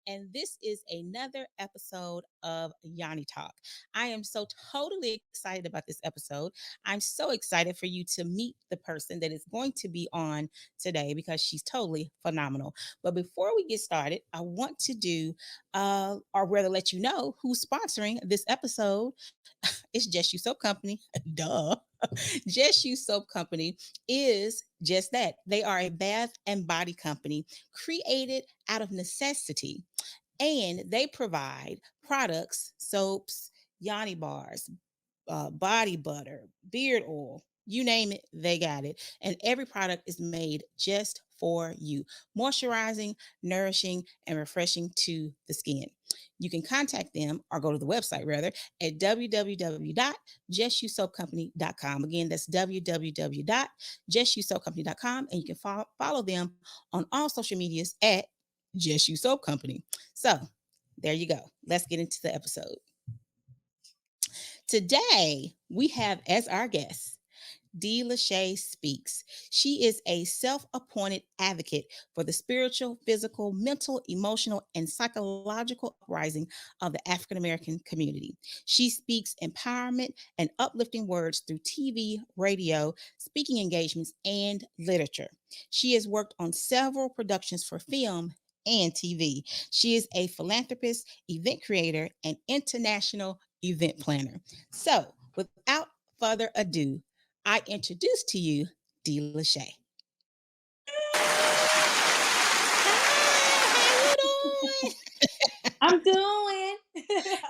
and this is another episode of Yoni Talk. I am so totally excited about this episode. I'm so excited for you to meet the person that is going to be on today because she's totally phenomenal. But before we get started, I want to do, or rather let you know who's sponsoring this episode. It's Just You Soap Company. Duh. Just You Soap Company is just that. They are a bath and body company created out of necessity, and they provide products, soaps, Yanni bars, body butter, beard oil, you name it, they got it. And every product is made just for you, moisturizing, nourishing, and refreshing to the skin. You can contact them or go to the website rather at www.justyousoapcompany.com. Again, that's www.justyousoapcompany.com. And you can follow them on all social medias at Just You Soap Company. So there you go. Let's get into the episode. Today, we have as our guest D. Lachey Speaks. She is a self-appointed advocate for the spiritual, physical, mental, emotional, and psychological uprising of the African American community. She speaks empowerment and uplifting words through TV, radio, speaking engagements, and literature. She has worked on several productions for film and TV. She is a philanthropist, event creator, and international event planner. So, without further ado, I introduce to you D. Lachey. Hi, how you doing? I'm doing.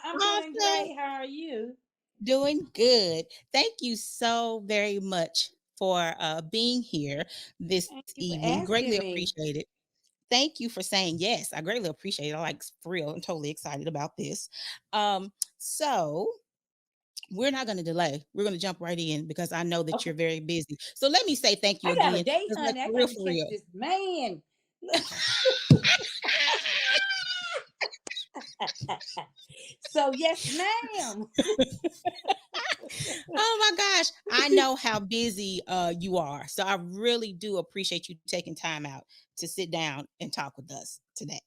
I'm doing Awesome. great. How are you? Doing good. Thank you so very much for being here this Thank you for evening. Greatly asking me. appreciate it. Thank you for saying yes. I greatly appreciate it. I like for real. I'm totally excited about this. So we're not going to delay. We're going to jump right in because I know that Okay. you're very busy. So let me say thank you I got a again. date, It's like honey. I for real, got to for catch real. this man. So, yes, ma'am. Oh my gosh, I know how busy you are. So I really do appreciate you taking time out to sit down and talk with us today.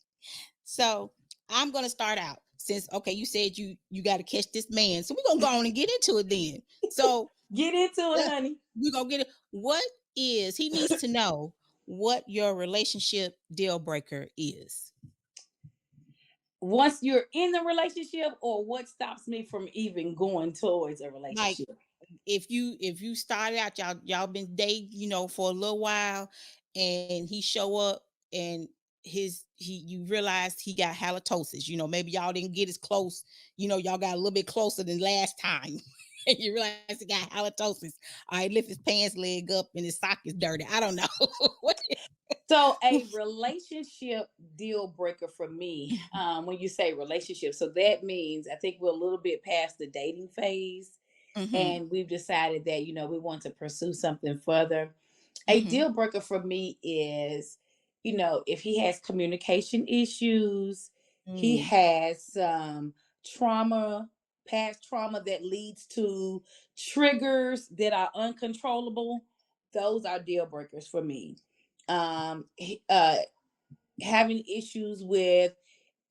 So I'm gonna start out since okay, you said you got to catch this man. So we're gonna go on and get into it then. So Get into it, uh, honey. we're gonna get it. What is he needs to know what your relationship deal breaker is. Once you're in the relationship, or what stops me from even going towards a Like relationship? if you started out, y'all been dating, for a little while, and he show up and you realize he got halitosis. Maybe y'all didn't get as close. Y'all got a little bit closer than last time. And you realize he got halitosis. All right, lift his pants leg up and his sock is dirty. I don't know. What? So, a relationship deal breaker for me, when you say relationship, so that means I think we're a little bit past the dating phase, Mm-hmm. and we've decided that we want to pursue something further. A Mm-hmm. deal breaker for me is, if he has communication issues, he Mm. has some trauma, past trauma that leads to triggers that are uncontrollable. Those are deal breakers for me. He, having issues with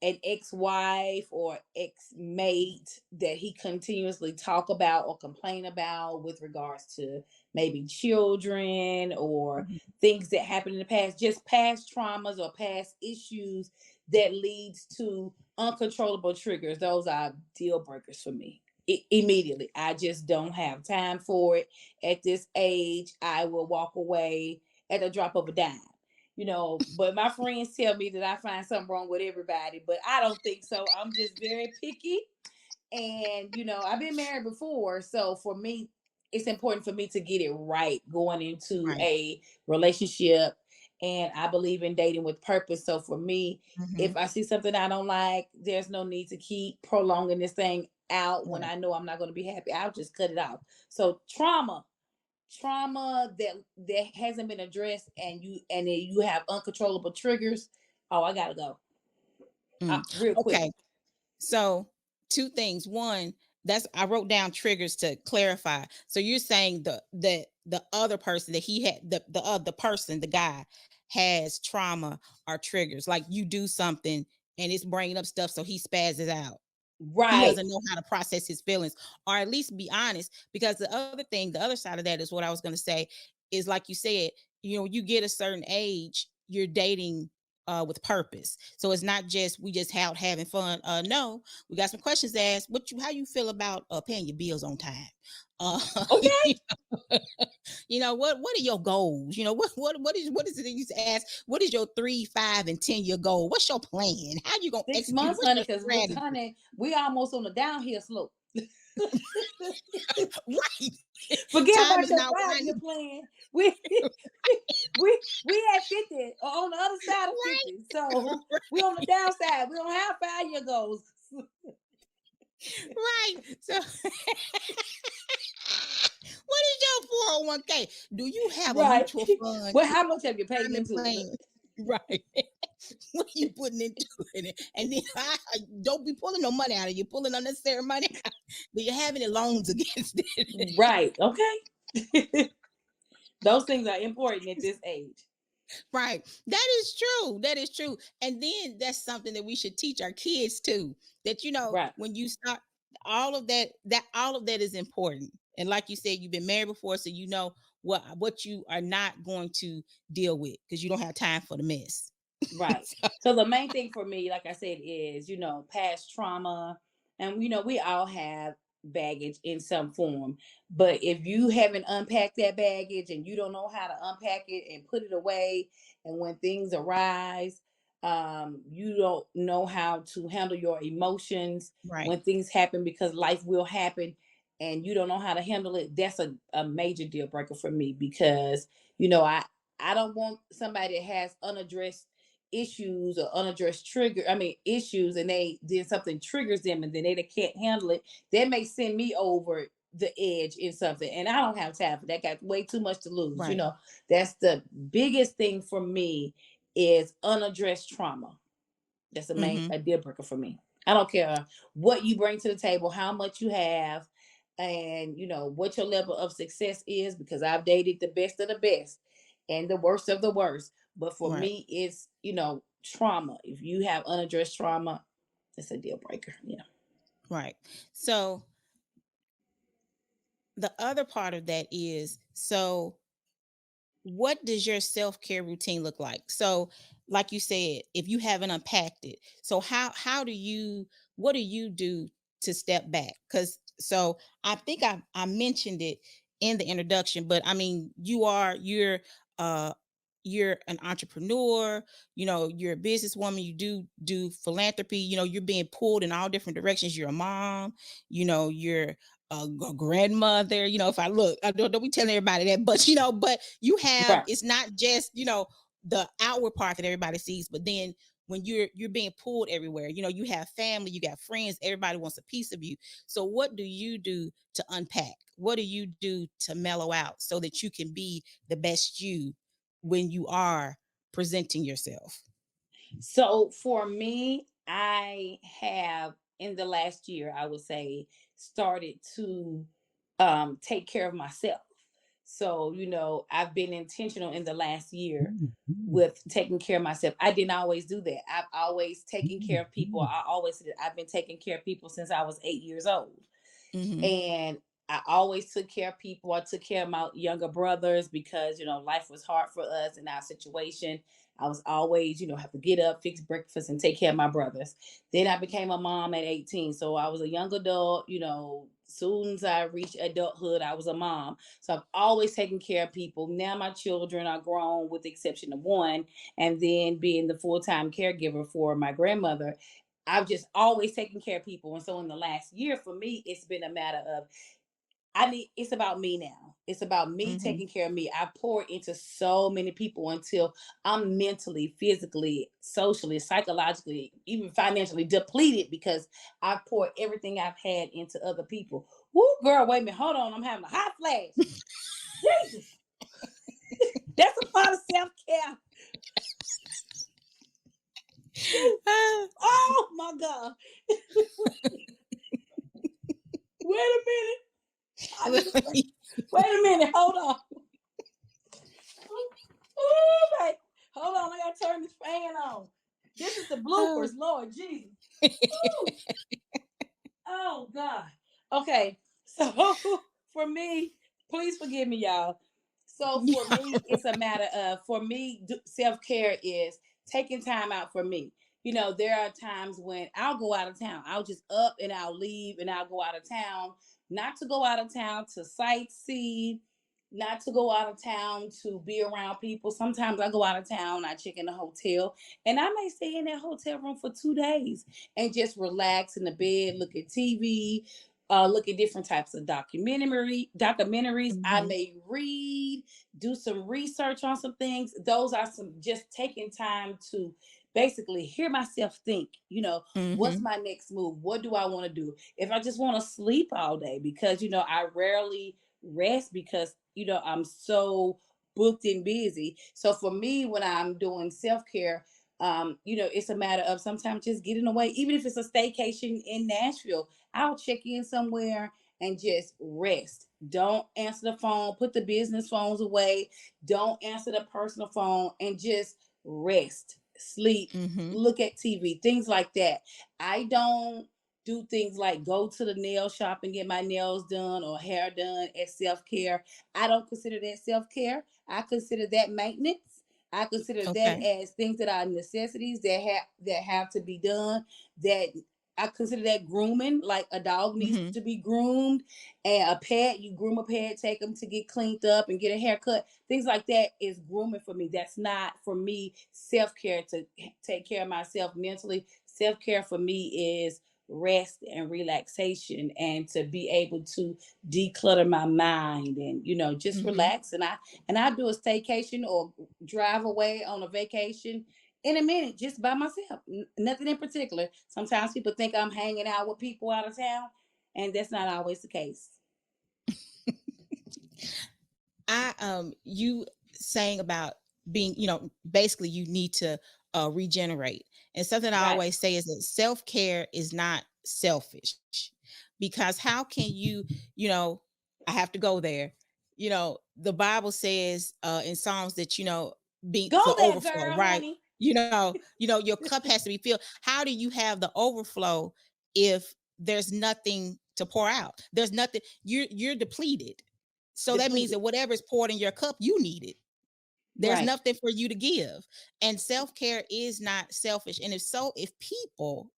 an ex-wife or ex-mate that he continuously talk about or complain about with regards to maybe children or Mhm. things that happened in the past, just past traumas or past issues that leads to uncontrollable triggers. Those are deal breakers for me. Immediately, I just don't have time for it at this age. I will walk away at the drop of a dime. But my friends tell me that I find something wrong with everybody, but I don't think so. I'm just very picky. And, I've been married before. So for me, it's important for me to get it right going into Right. a relationship. And I believe in dating with purpose. So for me, Mm-hmm. if I see something I don't like, there's no need to keep prolonging this thing out when Right. I know I'm not going to be happy. I'll just cut it off. So trauma that hasn't been addressed, and then you have uncontrollable triggers. Oh, I gotta go. Mm. Real quick. Okay. So, two things. One, that's I wrote down triggers to clarify. So you're saying the other person that he had the person, the guy has trauma or triggers. Like you do something and it's bringing up stuff, so he spazzes out. He Right. doesn't know how to process his feelings, or at least be honest. Because the other thing, the other side of that is what I was going to say is, like you said, you get a certain age, you're dating with purpose. So it's not just we just out having fun. No, we got some questions to ask. How you feel about paying your bills on time? Uh, Okay. what are your goals? What is it that you ask? What is your 3, 5, and 10-year goal? What's your plan? How you gonna 6 months, execute? What's honey, your because look, strategy? honey, we almost on the downhill slope. Right. Forget Time about is your not 5 year winding. plan. We we at 50 or on the other side of Right. 50. So we on the downside. We don't have 5 year goals. Right. So what is your 401k? Do you have a Right. mutual fund Well, how much have you paid retirement into it? plan? Right. What are you putting into it? And then don't be pulling no money out of you, pulling unnecessary money out. Do you have any loans against it? Right. Okay. Those things are important at this age. Right. That is true. That is true. And then that's something that we should teach our kids too. That Right. when you start all of that is important. And like you said, you've been married before, so you know what you are not going to deal with because you don't have time for the mess. Right. So the main thing for me, like I said, is, past trauma. And, we all have baggage in some form. But if you haven't unpacked that baggage and you don't know how to unpack it and put it away, and when things arise, you don't know how to handle your emotions Right. when things happen, because life will happen and you don't know how to handle it, that's a major deal breaker for me. Because, I don't want somebody that has unaddressed issues or unaddressed issues, and then something triggers them and then they can't handle it. That may send me over the edge in something, and I don't have time for that. Got way too much to lose. Right. That's the biggest thing for me, is unaddressed trauma. That's Mm-hmm. a deal breaker for me. I don't care what you bring to the table, how much you have, and what your level of success is, because I've dated the best of the best and the worst of the worst. But for Right. me, it's trauma. If you have unaddressed trauma, it's a deal breaker. Yeah. Right. So the other part of that is, what does your self-care routine look like? So, like you said, if you haven't unpacked it, so how do you what do you do to step back? Because I think I mentioned it in the introduction, but I mean, uh you're an entrepreneur, you're a businesswoman, you do philanthropy, you're being pulled in all different directions. You're a mom, you're a grandmother. If I look, I don't be telling everybody that, but but you have, Right. it's not just the outward part that everybody sees, but then when you're being pulled everywhere, you have family, you got friends, everybody wants a piece of you. So what do you do to unpack? What do you do to mellow out so that you can be the best you when you are presenting yourself? So for me, I have, in the last year, I would say, started to take care of myself. So, I've been intentional in the last year with taking care of myself. I didn't always do that. I've always taken care of people. I've been taking care of people since I was 8 years old. Mm-hmm. And I always took care of people. I took care of my younger brothers because, life was hard for us in our situation. I was always, have to get up, fix breakfast, and take care of my brothers. Then I became a mom at 18. So I was a young adult, soon as I reached adulthood, I was a mom. So I've always taken care of people. Now my children are grown, with the exception of one, and then being the full-time caregiver for my grandmother, I've just always taken care of people. And so in the last year, for me, it's been a matter of, it's about me now. It's about me Mm-hmm. taking care of me. I pour into so many people until I'm mentally, physically, socially, psychologically, even financially depleted, because I've poured everything I've had into other people. Woo, girl, wait a minute. Hold on. I'm having a hot flash. Jesus. That's a part of self care. Oh, my God. Wait a minute. I need to wait a minute. Hold on. Ooh, wait. Hold on. I got to turn this fan on. This is the Oh. bloopers, Lord Jesus. Woo! Oh God. Okay. So for me, please forgive me, y'all. So for me, it's a matter of for me, self-care is taking time out for me. You know, there are times when I'll go out of town. I'll just up and I'll leave and I'll go out of town, not to go out of town to sightsee, not to go out of town to be around people. Sometimes I go out of town, I check in a hotel, and I may stay in that hotel room for 2 days and just relax in the bed, look at TV, look at different types of documentaries. I Mhm. may read, do some research on some things. Those are some just taking time to basically hear myself think, what's Mhm. my next move? What do I want to do? If I just want to sleep all day, because I rarely rest because I'm so booked and busy. So for me, when I'm doing self-care, it's a matter of sometimes just getting away, even if it's a staycation in Nashville. I'll check in somewhere and just rest. Don't answer the phone, put the business phones away, don't answer the personal phone, and just rest, sleep, Mhm. look at TV, things like that. I don't do things like go to the nail shop and get my nails done or hair done as self-care. I don't consider that self-care. I consider that maintenance. I consider that Okay. as things that are necessities that have to be done. That I consider that grooming, like a dog needs Mhm. to be groomed, and a pet, you groom a pet, take them to get cleaned up and get a haircut. Things like that is grooming for me. That's not for me self care to take care of myself mentally. Self care for me is rest and relaxation and to be able to declutter my mind and just Mhm. relax. And I do a staycation or drive away on a vacation in a minute just by myself. Nothing in particular. Sometimes people think I'm hanging out with people out of town, and that's not always the case. You saying about being, basically you need to regenerate. And something I Right. always say is that self-care is not selfish. Because how can you know, I have to go there. The Bible says in Psalms that, be Go for there, overflow, girl, right? honey. Your cup has to be filled. How do you have the overflow if there's nothing to pour out? There's nothing, you're depleted. So that means Depleted. that whatever is poured in your cup, you need it. There's Right. nothing for you to give. And self-care is not selfish. And if people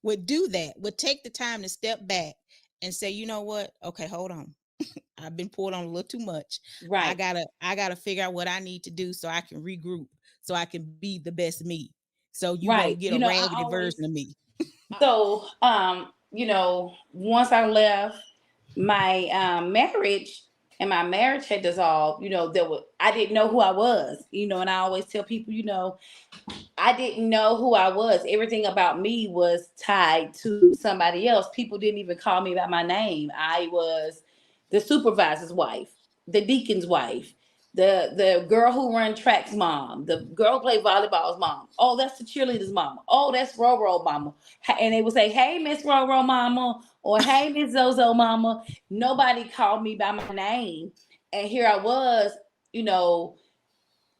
would do that, would take the time to step back and say, you know what? Okay, hold on. I've been poured on a little too much. I Right. gotta, I gotta figure out what I need to do so I can regroup, so I can be the best me. So you won't Right. get a I raggedy always version of me. so once I left my marriage and my marriage had dissolved, there was I didn't know who I was, and I always tell people, I didn't know who I was. Everything about me was tied to somebody else. People didn't even call me by my name. I was the supervisor's wife, the deacon's wife, the girl who run track's mom, the girl who played volleyball's mom. Oh, that's the cheerleader's mama. Oh, that's Roro mama. And they would say, "Hey, Miss Roro mama," or "Hey, Miss Zozo mama." Nobody called me by my name. And here I was, you know,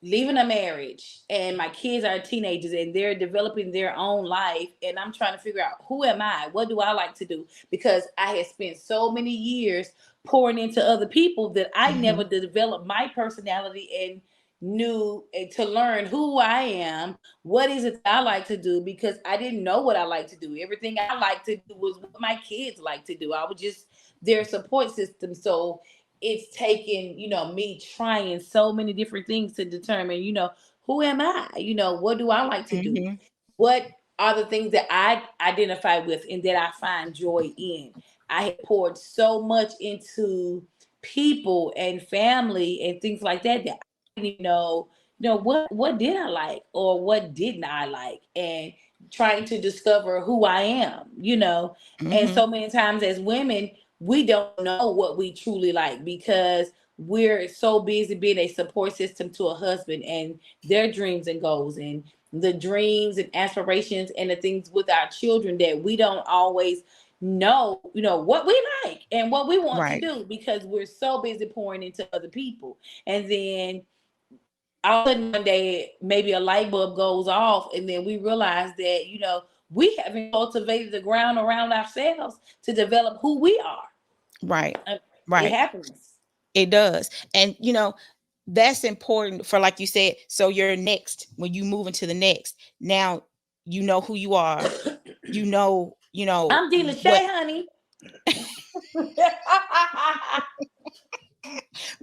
leaving a marriage, and my kids are teenagers and they're developing their own life, and I'm trying to figure out, who am I, what do I like to do, because I had spent so many years pouring into other people that I never Hmm. developed my personality and knew, and to learn who I am, what is it that I like to do, because I didn't know what I like to do. Everything I like to do was what my kids like to do. I was just their support system. So it's taken, me trying so many different things to determine, who am I? What do I like to do? Hmm. What are the things that I identify with and that I find joy in? I had poured so much into people and family and things like that I didn't even know, what did I like or what didn't I like, and trying to discover who I am, And Hmm. so many times as women, we don't know what we truly like because we're so busy being a support system to a husband and their dreams and goals, and the dreams and aspirations and the things with our children, that we don't always know, what we like and what we want to Right. do because we're so busy pouring into other people. And then all of a sudden one day maybe a light bulb goes off, and then we realize that we haven't cultivated the ground around ourselves to develop who we are. Right. It Right. happens. It does. And that's important for, like you said, so you're next, when you move into the next, now you know who you are, I'm Dila what. Shay, honey.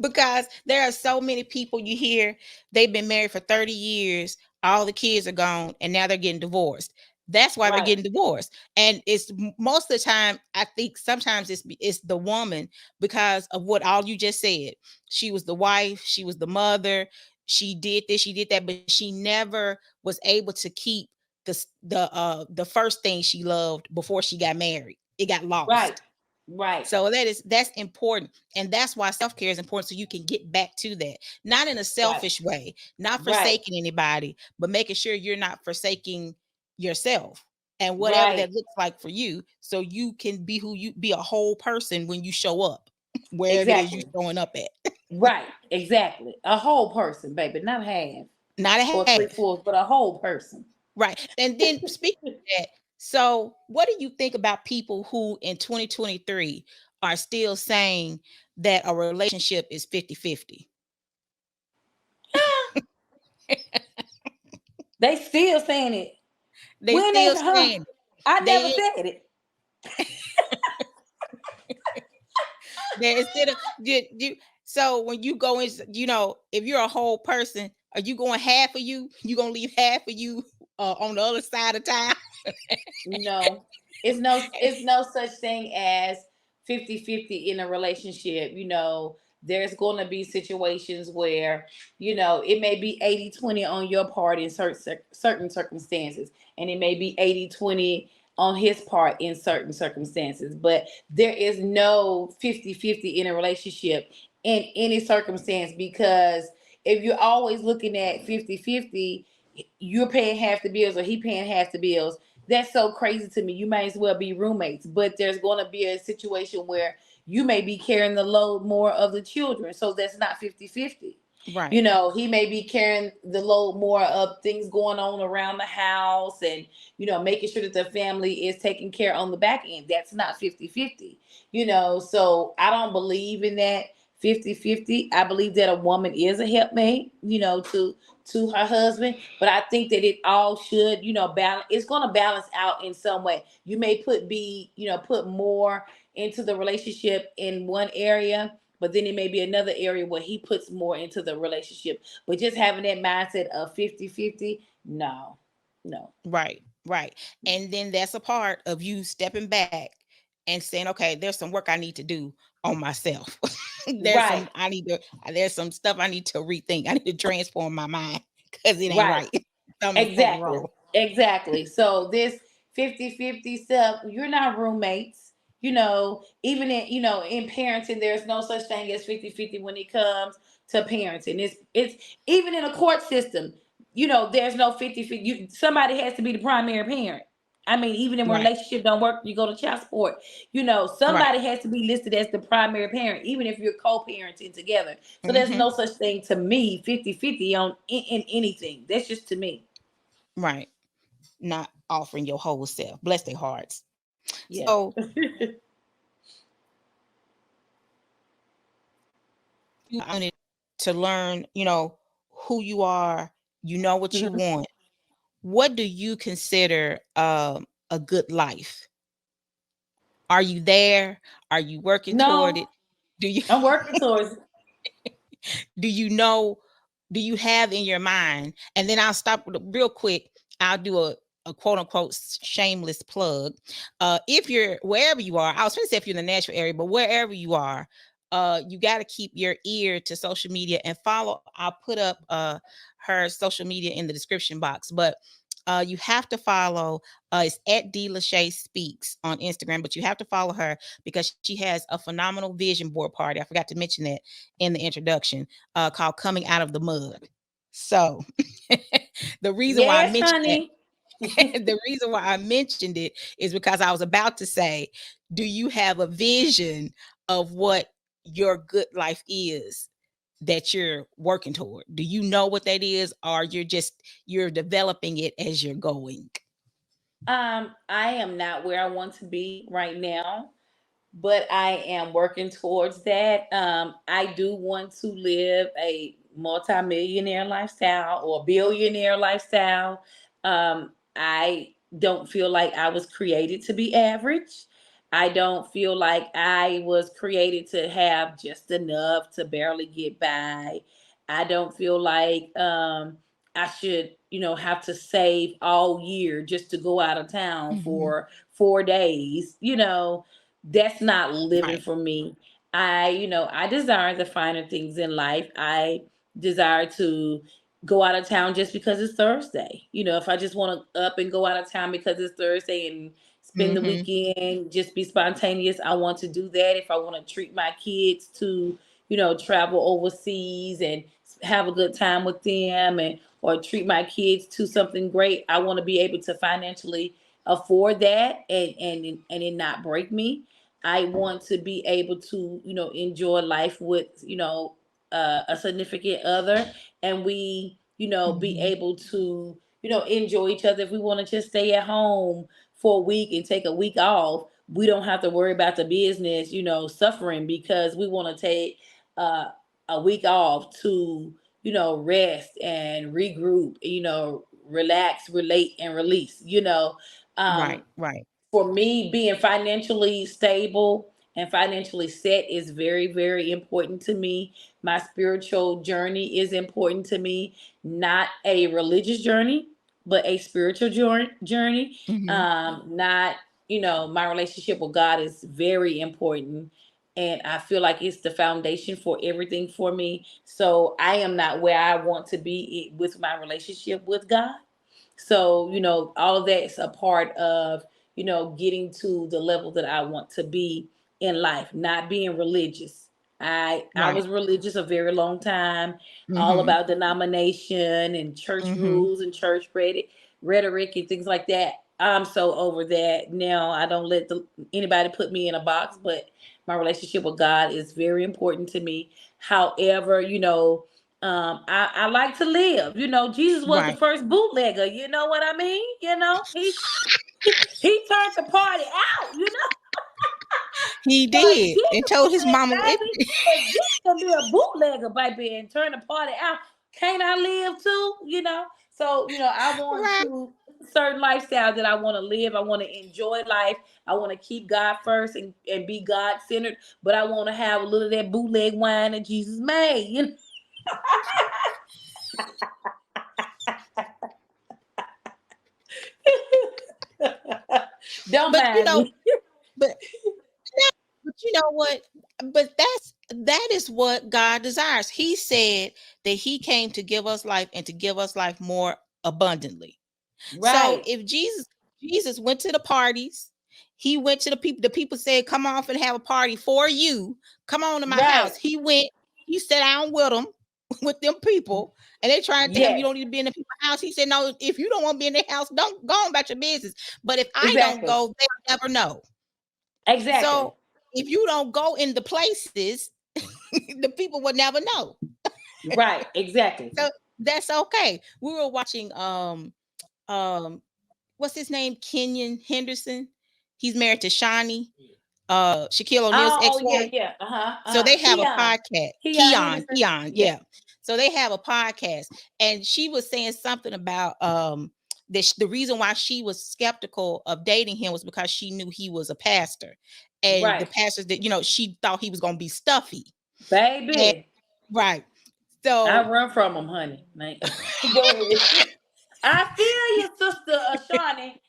Because there are so many people you hear, they've been married for 30 years, all the kids are gone, and now they're getting divorced. That's why they're Right, getting divorced. And it's most of the time, I think sometimes it's the woman, because of what all you just said. She was the wife, she was the mother, she did this, she did that, but she never was able to keep the first thing she loved before she got married. It got right, lost. right, So that's important. And that's why self-care is important, so you can get back to that. Not in a right, selfish way, not right, forsaking anybody, but making sure you're not forsaking yourself and whatever right. that looks like for you, so you can be who you be, a whole person when you show up, wherever it is you're Exactly. showing up at. Right, exactly. A whole person, baby, not half Not a or three half. fourths, but a whole person. Right. And then speaking of that, so what do you think about people who in 2023 are still saying that a relationship is 50-50? They still saying it. They When still they, saying it. I never They said it. they instead of you. So when you go in, if you're a whole person, are you going half of you? You gonna leave half of you on the other side of town? No, it's no such thing as 50-50 in a relationship. There's going to be situations where, it may be 80-20 on your part in certain circumstances, and it may be 80-20 on his part in certain circumstances. But there is no 50-50 in a relationship in any circumstance, because if you're always looking at 50-50, you're paying half the bills or he paying half the bills. That's so crazy to me. You might as well be roommates, but there's going to be a situation where you may be carrying the load more of the children. So that's not 50-50. Right. He may be carrying the load more of things going on around the house, and, making sure that the family is taken care on the back end. That's not 50-50. So I don't believe in that 50-50. I believe that a woman is a helpmate, to her husband, but I think that it all should, balance. It's going to balance out in some way. You may put more into the relationship in one area, but then it may be another area where he puts more into the relationship. But just having that mindset of 50-50, no, no. Right. Right. And then that's a part of you stepping back and saying, okay, there's some work I need to do on myself. Right, There's some stuff I need to rethink. I need to transform my mind because it ain't right. right. Something Exactly. wrong. Exactly. So this 50-50 stuff, you're not roommates. Even in parenting, there's no such thing as 50-50 when it comes to parenting. It's even in a court system, there's no 50-50. Somebody has to be the primary parent. I mean, even in a Right. relationship don't work, you go to child support. Right. Somebody has to be listed as the primary parent, even if you're co-parenting together. So there's Hmm. no such thing to me, 50-50 in anything. That's just to me. Right. Not offering your whole self. Bless their hearts. Yeah. So you wanted to learn, who you are, what you Mhm. want. What do you consider a good life? Are you there? Are you working toward it? No, Do you I'm working towards. do you know do you have in your mind? And then I'll stop real quick. I'll do a quote unquote shameless plug. If you're wherever you are, I was going to say if you're in the Nashville area, but wherever you are, you got to keep your ear to social media and follow. I'll put up her social media in the description box, but you have to follow. It's at D Lachey Speaks on Instagram, but you have to follow her because she has a phenomenal vision board party. I forgot to mention that in the introduction, called Coming Out of the Mud. So the reason why I Yes, mentioned that, honey. the reason why I mentioned it is because I was about to say, do you have a vision of what your good life is? that you're working toward? Do you know what that is, or you're developing it as you're going? I am not where I want to be right now, but I am working towards that. I do want to live a multimillionaire lifestyle or billionaire lifestyle. I don't feel like I was created to be average. I don't feel like I was created to have just enough to barely get by. I don't feel like I should, have to save all year just to go out of town Mhm. for 4 days. That's not living Right. for me. I desire the finer things in life. I desire to go out of town just because it's Thursday. If I just want to up and go out of town because it's Thursday and spend the Mhm. weekend, just be spontaneous, I want to do that. If I want to treat my kids to, travel overseas and have a good time with them, and or treat my kids to something great, I want to be able to financially afford that, and it not break me. I want to be able to, enjoy life with, a significant other, and we, be Mhm. able to, enjoy each other. If we want to just stay at home for a week and take a week off, we don't have to worry about the business, suffering because we want to take uh, a week off to, rest and regroup, relax, relate, and release. Um, Right. Right. for me, being financially stable and financially set is very, very important to me. My spiritual journey is important to me, not a religious journey, but a spiritual journey. Mhm. Not, my relationship with God is very important. And I feel like it's the foundation for everything for me. So I am not where I want to be with my relationship with God. So, all of that's a part of, getting to the level that I want to be in life, not being religious. I Right. was religious a very long time, all Mhm. about denomination and church Mhm. rules and church rhetoric and things like that. I'm so over that now. I don't let anybody put me in a box, but my relationship with God is very important to me. However, I like to live. Jesus was the Right. first bootlegger. You know what I mean? He turned the party out. He So if did, and Jesus told can his live, mama it. baby, if Jesus can be a bootlegger, baby, and turn the party out, can't I live too? So I want Right. to certain lifestyle that I want to live. I want to enjoy life. I want to keep God first and be God centered, but I want to have a little of that bootleg wine that Jesus made. Don't But mind me. but but you know what? But that is what God desires. He said that he came to give us life and to give us life more abundantly. So Right, if Jesus went to the parties, he went to the people said, "Come off and have a party for you. Come on to my right. house." He went, he sat down with them, with them people, and they trying to tell him you Yes, don't need to be in the people's house. He said, "No, if you don't want to be in their house, don't go on about your business. But if I don't exactly. go, they'll never know." Exactly. So if you don't go in the places, the people will never know. Right, exactly. So that's okay. We were watching um what's his name? Kenyon Henderson. He's married to Shawnee, Shaquille O'Neal's Oh, oh yeah, ex-wife. yeah. Uh-huh. So they have a Keon. podcast. Keon Keon, Henderson. Keon, Yeah. yeah. So they have a podcast, and she was saying something about that the reason why she was skeptical of dating him was because she knew he was a pastor, and the Right. pastors that she thought he was going to be stuffy. And Baby. right, I so run from him, honey. Like, go ahead. I feel you, sister Shawnee.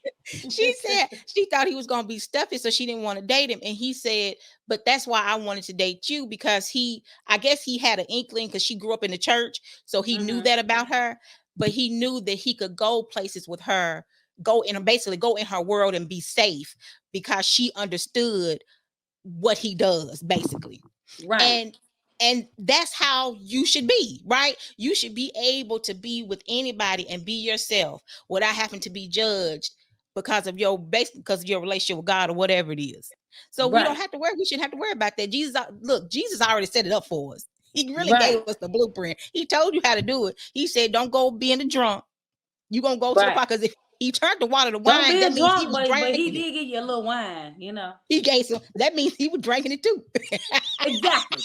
she said she thought he was going to be stuffy, so she didn't want to date him. And he said, but that's why I wanted to date you, because I guess he had an inkling because she grew up in the church. So he knew Hmm. that about her, but he knew that he could go places with her, basically go in her world and be safe because she understood what he does, basically. Right. And that's how you should be, right? You should be able to be with anybody and be yourself without having to be judged because of your relationship with God or whatever it is. So we don't Right. have to worry. We shouldn't have to worry about that. Jesus already set it up for us. He really gave Right. us the blueprint. He told you how to do it. He said, "Don't go being a drunk. You gonna go to the Right. pot because if he turned the water to Don't wine, be that a means he drunk, was but he drinking it. did give you a little wine, He gave some. That means he was drinking it too. Exactly.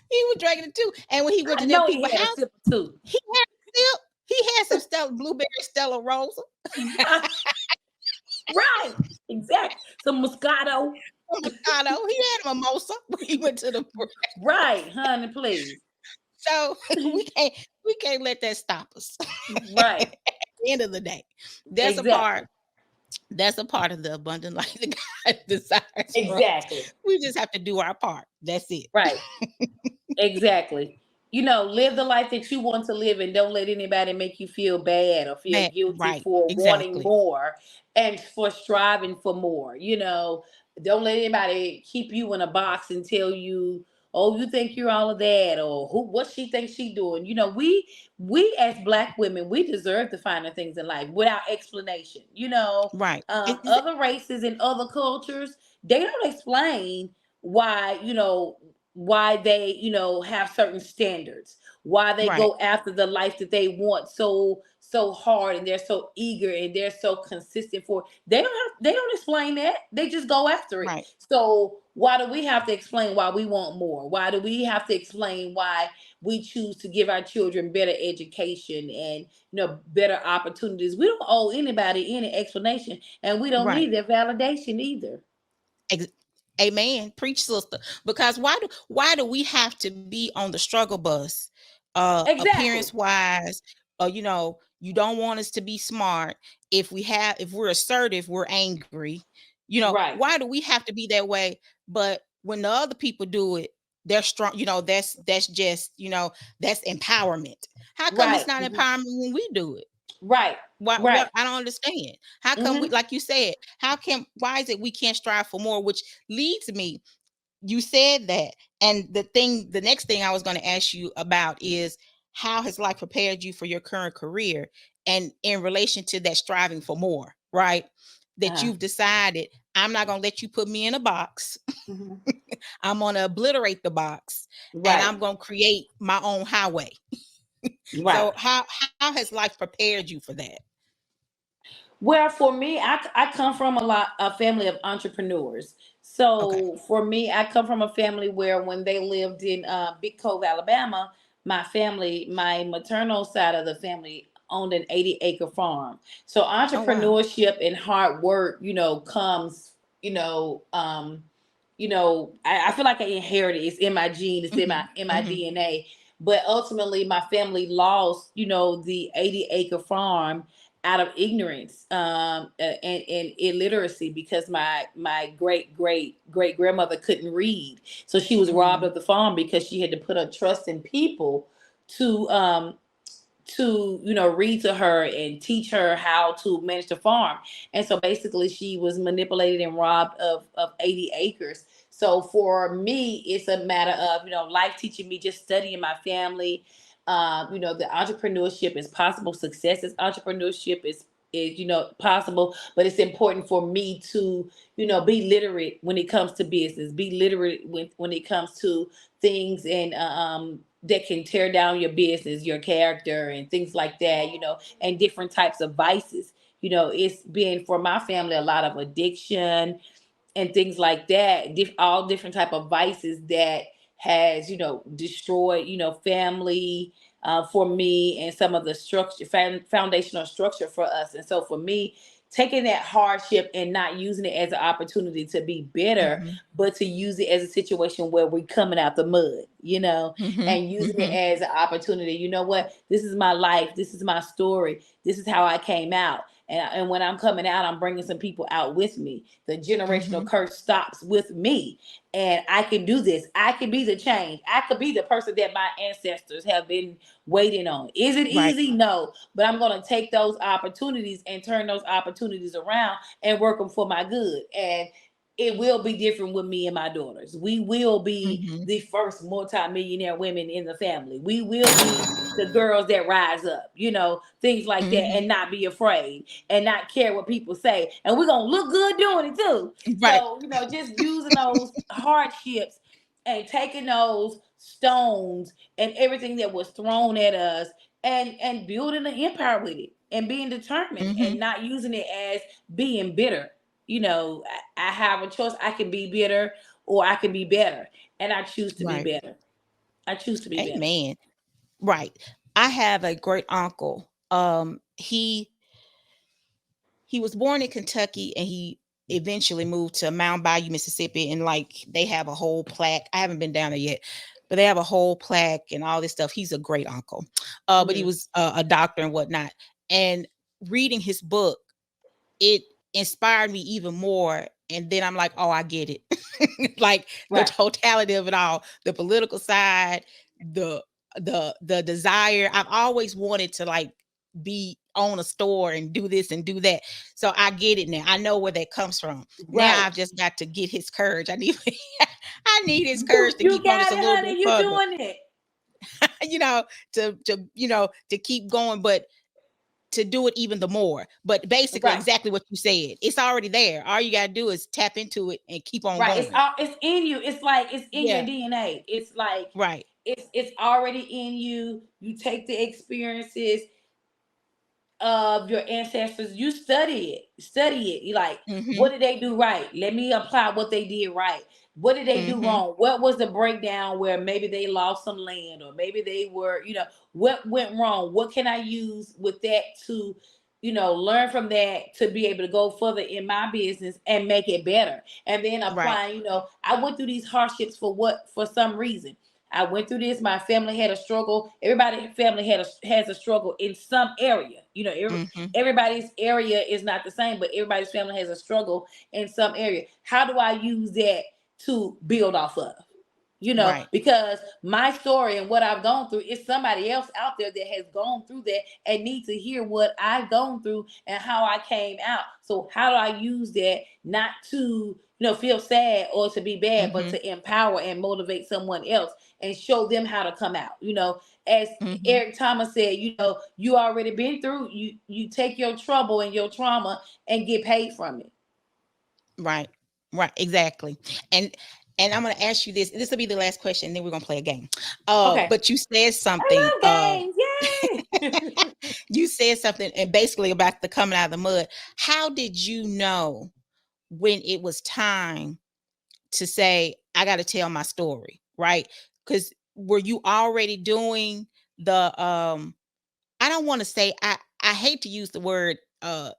He was drinking it too. And when he went I to them know he people's had a house, sip too. he had still he had some Stella blueberry Stella Rosa, Right. Exactly. Some Moscato. some Moscato. He had a mimosa when he went to the. Right, honey, please. So we can't let that stop us. At Right. the end of the day, that's a part. Exactly. That's a part of the abundant life that God desires for us. Exactly. We just have to do our part. That's it. Right. Exactly. Live the life that you want to live and don't let anybody make you feel bad or feel Man, guilty right. for wanting Exactly. more and for striving for more. Don't let anybody keep you in a box and tell you, oh, you think you're all of that, or what she thinks she doing. We as black women, we deserve the finer things in life without explanation. Right. Other races and other cultures, they don't explain why, why they, have certain standards, why they Right. go after the life that they want so hard, and they're so eager and they're so consistent for. They don't explain that. They just go after it. Right. So why do we have to explain why we want more? Why do we have to explain why we choose to give our children better education and better opportunities? We don't owe anybody any explanation, and we don't Right. need their validation either. Ex- Amen. Preach, sister. Because why do we have to be on the struggle bus, appearance Exactly. wise? You don't want us to be smart. If we're assertive, we're angry. Right. Why do we have to be that way? But when the other people do it, they're strong. That's just, that's empowerment. How come it's Right. not Mhm. empowerment when we do it? Right. Why Right. what I don't understand. How come we, Hmm. like you said, why is it we can't strive for more? Which leads me, you said that. And the next thing I was going to ask you about is how has life prepared you for your current career and in relation to that striving for more, right? That Uh-huh. you've decided, I'm not going to let you put me in a box. Hmm. I'm going to obliterate the box and Right. I'm going to create my own highway. Right. So how has life prepared you for that? Well, for me, I come from a family of entrepreneurs. Okay. So for me, I come from a family where when they lived in Big Cove, Alabama, my maternal side of the family owned an 80-acre farm. So Oh wow. entrepreneurship and hard work, comes, I feel like I inherited. It's in my gene. It's in my Mhm. in my Mhm. DNA. But ultimately, my family lost, the 80-acre farm out of ignorance, and illiteracy, because my great grandmother couldn't read, so she was robbed Mm. of the farm because she had to put her trust in people to read to her and teach her how to manage the farm. And so basically she was manipulated and robbed of 80 acres. So for me, it's a matter of, life teaching me, just studying my family. The entrepreneurship is possible. Success is entrepreneurship is possible, but it's important for me to be literate when it comes to business, be literate when it comes to things, and that can tear down your business, your character, and things like that, and different types of vices. It's been for my family a lot of addiction and things like that, all different type of vices that has destroyed family, for me, and some of the structure, foundational structure for us. And so for me, taking that hardship and not using it as an opportunity to be better, Mhm. but to use it as a situation where we're coming out the mud, Mhm. and using it Mhm. as an opportunity. You know what, this is my life, this is my story, this is how I came out. And when I'm coming out, I'm bringing some people out with me. The generational Mhm. curse stops with me. And I can do this. I can be the change. I could be the person that my ancestors have been waiting on. Is it Right. easy? No. But I'm going to take those opportunities and turn those opportunities around and work them for my good. And it will be different with me and my daughters. We will be Mhm. the first multimillionaire women in the family. We will be the girls that rise up, things like that, Mhm. and not be afraid and not care what people say. And we're going to look good doing it too. Right. So, just using those hardships and taking those stones and everything that was thrown at us, and building an empire with it, and being determined, Mm-hmm. and not using it as being bitter. I have a choice. I can be bitter, or I can be better, and I choose to be Right. better. I choose to be better. Amen. Right. I have a great uncle. He was born in Kentucky, and he eventually moved to Mound Bayou, Mississippi, and like they have a whole plaque. I haven't been down there yet, but they have a whole plaque and all this stuff. He's a great uncle. But he Mhm. was a doctor and whatnot. And reading his book, it inspired me even more. And then I'm like, oh, I get it. Like the Right. totality of it all, the political side, the the desire. I've always wanted to like be own a store and do this and do that. So I get it now. I know where that comes from. Now Right. I've just got to get his courage. I need I need his courage You to you keep on this got a it, little bit honey. You further. doing it. you know, to keep going, but to do it even the more. But basically, Right. exactly what you said. It's already there. All you gotta do is tap into it and keep on Right. It's going. all it's in you. It's like it's in your Yeah. DNA. It's like Right. it's already in you. You take the experiences of your ancestors. You study it. You like, Mm-hmm. what did they do right? Let me apply what they did right. What did they do Mm-hmm. wrong? What was the breakdown where maybe they lost some land, or maybe they were, what went wrong? What can I use with that to, learn from that to be able to go further in my business and make it better? And then Right. applying, I went through these hardships for some reason. I went through this. My family had a struggle. Everybody's family has a struggle in some area. Mm-hmm. Everybody's area is not the same, but everybody's family has a struggle in some area. How do I use that to build off of? Right. Because my story and what I've gone through is somebody else out there that has gone through that and need to hear what I've gone through and how I came out. So how do I use that not to, feel sad or to be bad, but Mm-hmm. to empower and motivate someone else and show them how to come out? As Mm-hmm. Eric Thomas said, you already been through, you take your trouble and your trauma and get paid from it. Right. Right. Exactly. And I'm gonna ask you this. This will be the last question, and then we're gonna play a game. Okay. But you said something. I love games. Yay. You said something, and basically about the coming out of the mud. How did you know when it was time to say, I got to tell my story, right? Because were you already doing the I don't want to say, I hate to use the word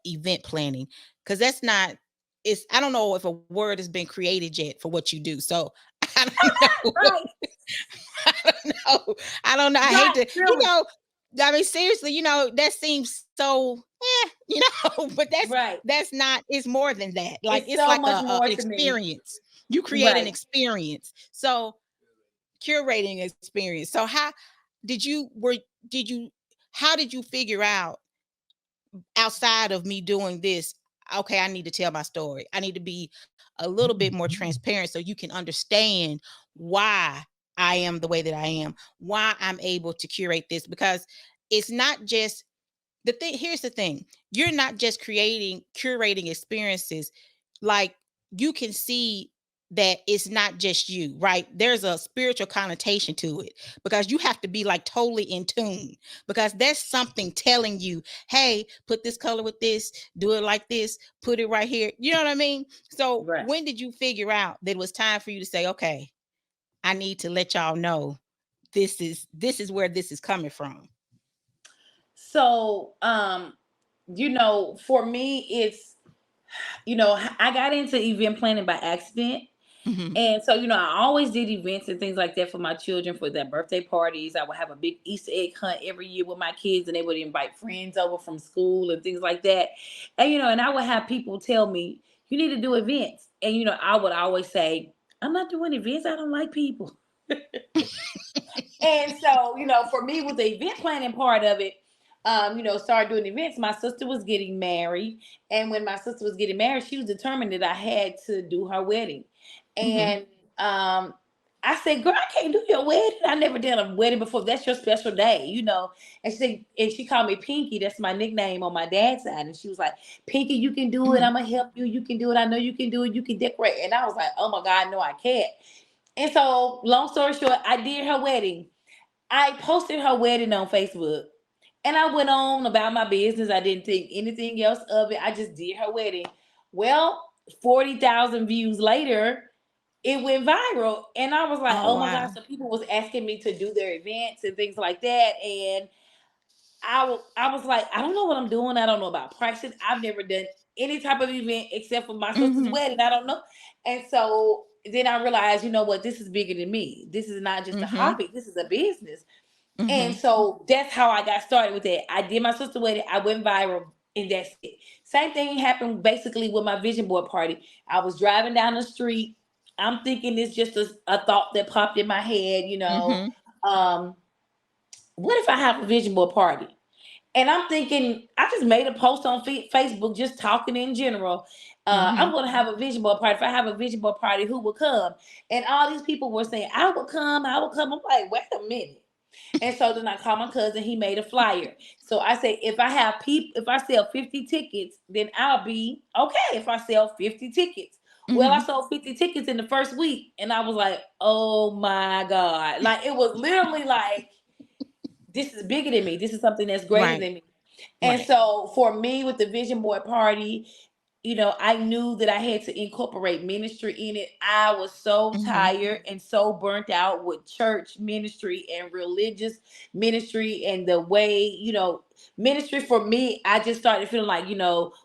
event planning, because that's not, it's, I don't know if a word has been created yet for what you do. So I don't know. Right. I don't know. I don't know. I hate Right. to, Feel it. I mean, seriously, that seems so, but Right. that's not, it's more than that. Like, It's it's so like much more an to me. experience. You create an Right. experience. So curating experience. So how did you, did you, how did you figure out, outside of me doing this, okay, I need to tell my story. I need to be a little bit more transparent so you can understand why I am the way that I am, why I'm able to curate this, because it's not just the thing. Here's the thing. You're not just curating experiences. Like, you can see that it's not just you, right? There's a spiritual connotation to it, because you have to be like totally in tune, because there's something telling you, hey, put this color with this, do it like this, put it right here. You know what I mean? So Right. when did you figure out that it was time for you to say, okay, I need to let y'all know this is where this is coming from? So, for me, it's, I got into event planning by accident. Hmm. And so, I always did events and things like that for my children for their birthday parties. I would have a big Easter egg hunt every year with my kids, and they would invite friends over from school and things like that. And I would have people tell me, you need to do events. And, I would always say, I'm not doing events. I don't like people. And so, for me, with the event planning part of it, started doing events. My sister was getting married. And when my sister was getting married, she was determined that I had to do her wedding. Hmm. And I said, girl, I can't do your wedding. I never did a wedding before. That's your special day. And she called me Pinky. That's my nickname on my dad's side. And she was like, Pinky, you can do it. Hmm. I'm gonna help you. You can do it. I know you can do it. You can decorate. And I was like, oh my God, no, I can't. And so, long story short, I did her wedding. I posted her wedding on Facebook. And I went on about my business. I didn't think anything else of it. I just did her wedding. Well, 40,000 views later, it went viral. And I was like, Oh oh my gosh. wow. So people was asking me to do their events and things like that. And I was like, I don't know what I'm doing. I don't know about pricing. I've never done any type of event except for my sister's Mhm. wedding. I don't know. And so then I realized, you know what, this is bigger than me. This is not just a Mhm. hobby. This is a business. And Mhm. so that's how I got started with that. I did my sister wedding. I went viral, and that's it. Same thing happened basically with my vision board party. I was driving down the street. I'm thinking it's just a thought that popped in my head. Mhm. Um, what if I have a vision board party? And I'm thinking, I just made a post on Facebook just talking in general. I'm Mhm. going to have a vision board party. If I have a vision board party, who will come? And all these people were saying, I will come, I will come. I'm like, wait a minute. And so then I called my cousin. He made a flyer. So I said, if I sell 50 tickets, then I'll be okay. If I sell 50 tickets, well, I Mhm. sold 50 tickets in the first week, and I was like, oh my god! Like it was literally like this is bigger than me. This is something that's greater Right. than me. And Right. so for me, with the vision board party, I knew that I had to incorporate ministry in it. I was so Mhm. tired and so burnt out with church ministry and religious ministry and the way, ministry for me, I just started feeling like,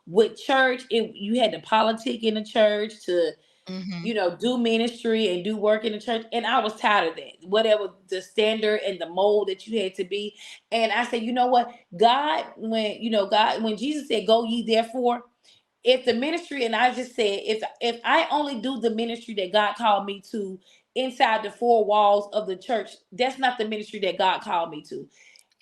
with church, you had to politic in the church to Mhm. do ministry and do work in the church. And I was tired of that. Whatever the standard and the mold that you had to be. And I said, you know what? God, when Jesus said, go ye therefore, if the ministry, and I just said, if I only do the ministry that God called me to inside the four walls of the church, that's not the ministry that God called me to.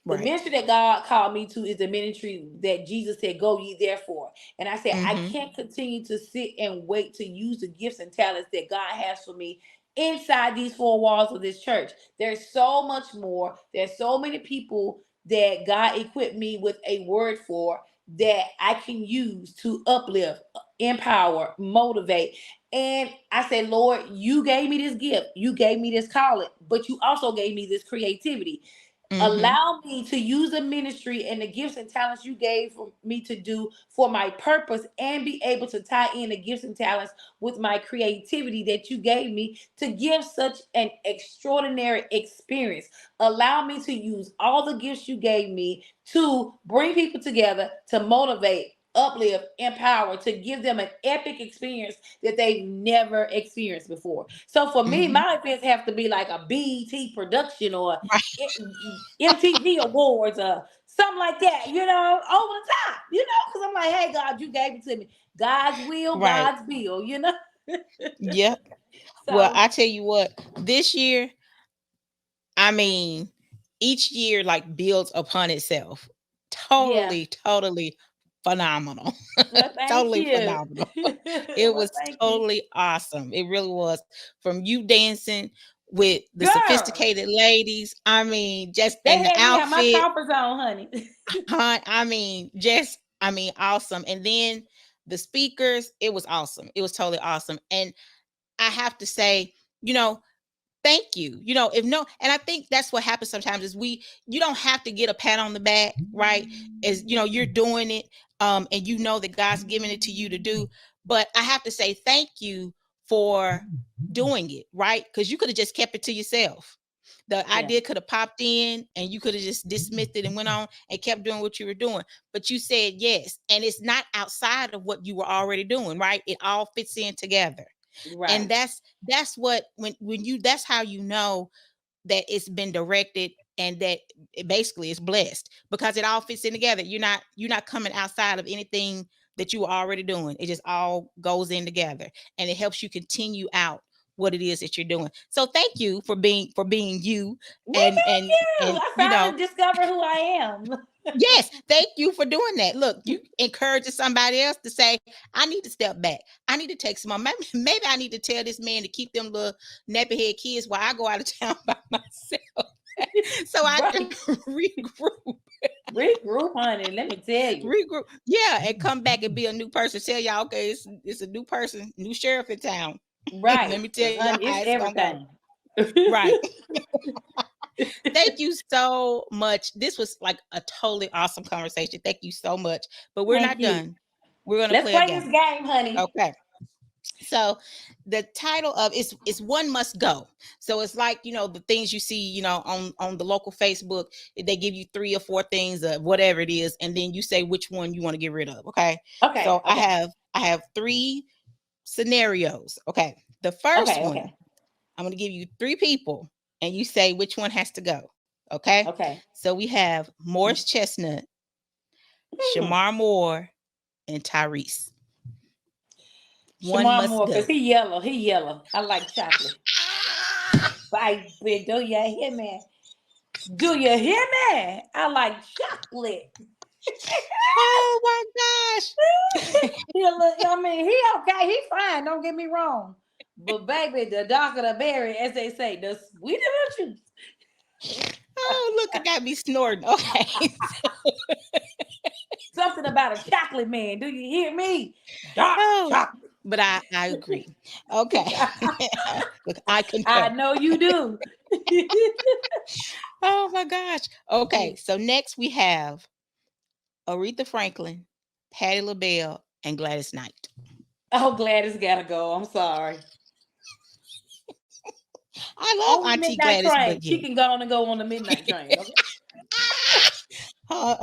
The Right. ministry that God called me to is the ministry that Jesus said, go ye therefore. And I said, I Mhm. can't continue to sit and wait to use the gifts and talents that God has for me inside these four walls of this church. There's so much more. There's so many people that God equipped me with a word for that I can use to uplift, empower, motivate. And I said, Lord, you gave me this gift. You gave me this calling, but you also gave me this creativity. Mhm. Allow me to use the ministry and the gifts and talents you gave for me to do for my purpose, and be able to tie in the gifts and talents with my creativity that you gave me to give such an extraordinary experience. Allow me to use all the gifts you gave me to bring people together, to motivate, uplift, empower, to give them an epic experience that they've never experienced before. So for me, Mhm. my events have to be like a BET production or Right. MTV Awards or something like that, over the top, because I'm like, hey, God, you gave it to me. God's will, Right. God's bill. Yep. Well, So, I tell you what, this year, I mean, each year like builds upon itself. yeah. Totally, totally phenomenal. Well, thank Totally you. phenomenal. It Well, was thank you. totally awesome. It really was. From you dancing with the Girl, sophisticated ladies, I mean, just they in the had me have my outfit, comfort zone, honey. huh? I mean, just I mean, awesome. And then the speakers, it was awesome. It was totally awesome. And I have to say, you know, thank you. If no, and I think that's what happens sometimes is you don't have to get a pat on the back, right? As you're doing it, and that God's giving it to you to do. But I have to say thank you for doing it, right? Because you could have just kept it to yourself. The Yeah, idea could have popped in and you could have just dismissed it and went on and kept doing what you were doing. But you said yes. And it's not outside of what you were already doing, right? It all fits in together. And right, that's what when you that's how you know that it's been directed and that it basically is blessed because it all fits in together. You're not coming outside of anything that you were already doing. It just all goes in together and it helps you continue out what it is that you're doing. So thank you for being you well, and thank you. I finally discovered who I am. yes, thank you for doing that. Look, you encouraging somebody else to say, I need to step back. I need to take some more. Maybe I need to tell this man to keep them little nappy head kids while I go out of town by myself so I can Right, regroup, regroup, honey. Let me tell you. regroup. Yeah, and come back and be a new person. Tell y'all, okay, it's a new person, new sheriff in town. Right. Let me tell Because, you honey, how it's it's gonna go. everything. Right. Thank you so much. This was like a totally awesome conversation. Thank you so much. But we're Thank not you. done. We're gonna Let's play a play this game. game, honey. Okay. So the title of is one must go. So it's like, the things you see, on the local Facebook. They give you three or four things of whatever it is, and then you say which one you want to get rid of. Okay. Okay. So I have three scenarios. Okay. The first Okay. one, Okay. I'm going to give you three people, and you say which one has to go. Okay. Okay. So we have Morris Chestnut, Hmm. Shamar Moore, and Tyrese. One Shamar must Moore, because go. he yellow. He yellow. I like chocolate. Baby, do you hear me? Do you hear me? I like chocolate. Oh my gosh. I mean, he okay. He fine. Don't get me wrong. But baby, the darker the berry, as they say, the sweeter the juice. Oh, look, it got me snorting. Okay. Something about a chocolate man. Do you hear me? Dark Oh, chocolate. but I agree. Okay. Look, I I concur. know you do. Oh my gosh. Okay. So next we have Aretha Franklin, Patti LaBelle, and Gladys Knight. Oh, Gladys gotta go. I'm sorry. I On love the Auntie midnight Gladys, train. but She yeah. can go on and go on the midnight train. Okay. Her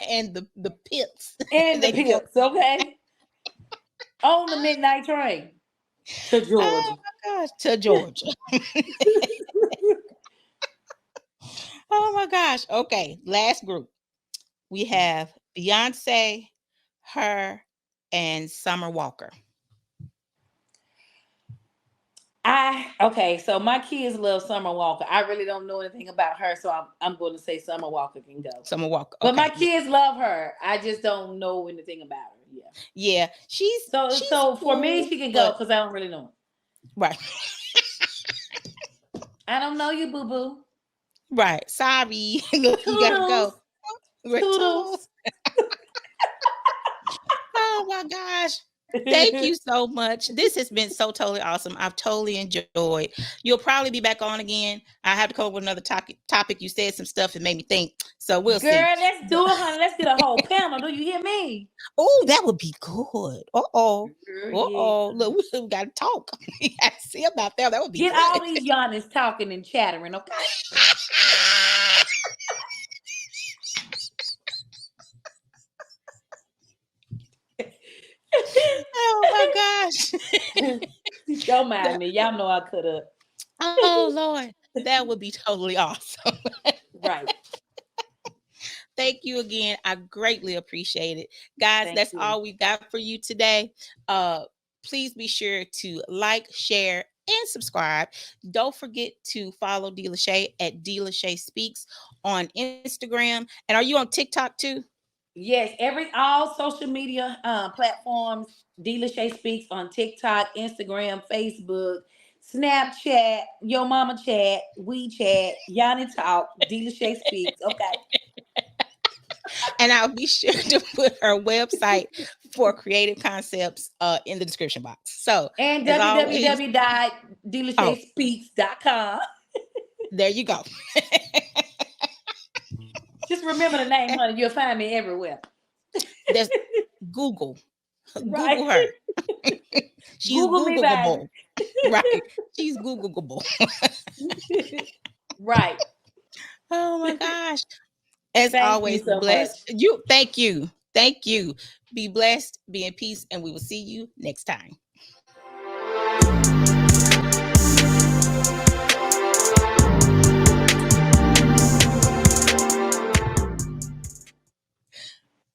and the pits. And the They go. pips, okay? On the midnight train to Oh Georgia. my gosh. To Georgia. Oh my gosh. Okay. Last group. We have Beyonce, her, and Summer Walker. So my kids love Summer Walker. I really don't know anything about her, so I'm going to say Summer Walker can go. Summer Walker. But my Okay. Yeah. kids love her. I just don't know anything about her. Yeah. Yeah. She's So for me, cool, she can go but because I don't really know her. right. I don't know you, boo boo. Right. Sorry. Look, you gotta go. Toodles, Right. toodles. Toodles. Oh my gosh. Thank you so much. This has been so totally awesome. I've totally enjoyed. You'll probably be back on again. I have to come up with another topic. You said some stuff that made me think. So we'll see. Girl, let's do it, honey. Let's get a whole panel. Do you hear me? Oh, that would be good. Uh-oh. Girl, yeah. Uh-oh. Look, we gotta talk. We gotta see about that. That would be Get all good. these Giannis talking and chattering, okay? Oh my gosh. Don't mind me. Y'all know I could have. Oh Lord. That would be totally awesome. Right. Thank you again. I greatly appreciate it. Guys, Thank that's you. all we got for you today. Please be sure to like, share, and subscribe. Don't forget to follow D. Lachey at D. Lachey Speaks on Instagram. And are you on TikTok too? Yes, all social media platforms. D. Lachey Speaks on TikTok, Instagram, Facebook, Snapchat, Yo Mama Chat, WeChat, Yoni Talk, D. Lachey Speaks. Okay. And I'll be sure to put her website for creative concepts in the description box. So, And as always, oh, www.dlachey.speaks.com. there you go. Just remember the name, honey. You'll find me everywhere. There's Google. Right. Google her. She's Google me, baby. Googleable. Right. She's Googleable. Right. Oh my gosh. As Thank you always, so blessed. much. You thank you. Thank you. Be blessed, be in peace, and we will see you next time.